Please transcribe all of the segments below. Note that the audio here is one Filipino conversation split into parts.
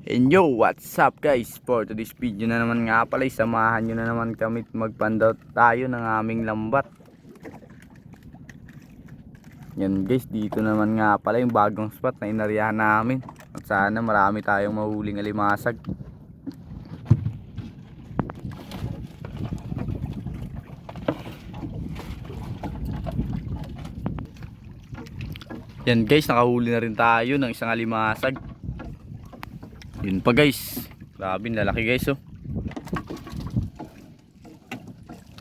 And yo, what's up guys? For today's video na naman nga pala, samahan nyo na naman kami magpandaw tayo ng aming lambat. Yan guys, dito naman nga pala yung bagong spot na inaryahan namin. At sana marami tayong mahuling alimasag. Yan guys, nakahuli na rin tayo ng isang alimasag. Yun pa guys, grabe lalaki guys oh.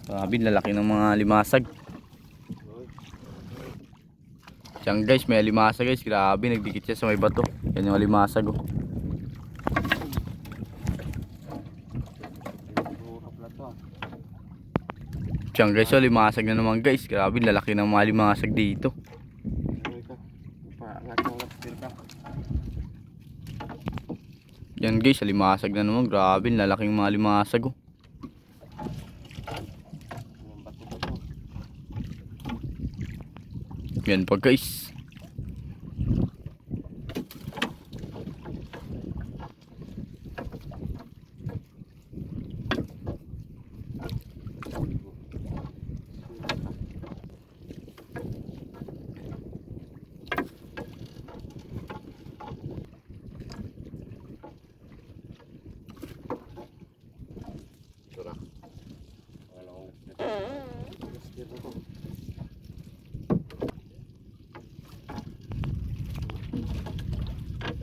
Grabe lalaki ng mga limasag. Diyan guys, may limasag guys, grabe nagdikit siya sa may bato. Yan yung limasag oh. Diyan guys, oh, limasag na naman guys, grabe lalaki ng mga limasag dito. Yan guys, limasag na naman. Grabe, lalaking mga limasag oh. Yan pa guys.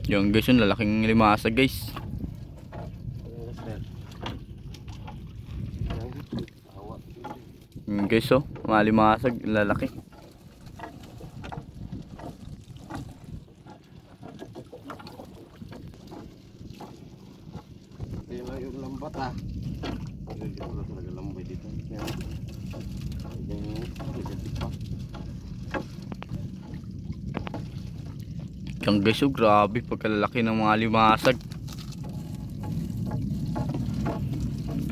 Yung guys, yung lalaking limasag guys. Yung guys oh, mga limasag, lalaki. Ito yung lambat ah. Hindi ko na talaga lambay dito. Yung guys oh, grabe pagkalalaki ng mga limasag.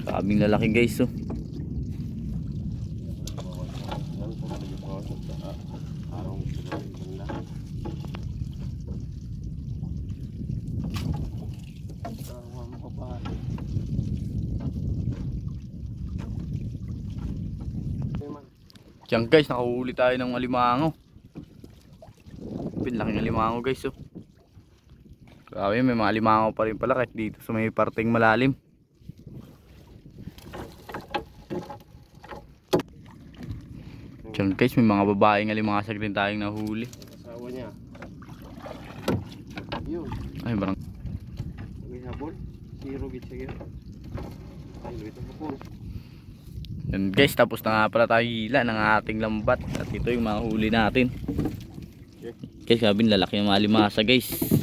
Grabing lalaki guys oh. Diyan guys, nakahuli tayo ng alimango. Laki ng alimango guys oh. Grabe, may mga alimango pa rin pala kahit dito sa may parteng malalim. Diyan guys, may mga babaeng alimasag rin tayong nahuli. Asawa niya. Yun. Ay barang. May habol. Zero git siya. Ay, luwit ang habol. Yan guys, tapos na nga pala tayo hila ng ating lambat. At ito yung mga huli natin. Guys, grabe lalaki ng mga limasa guys.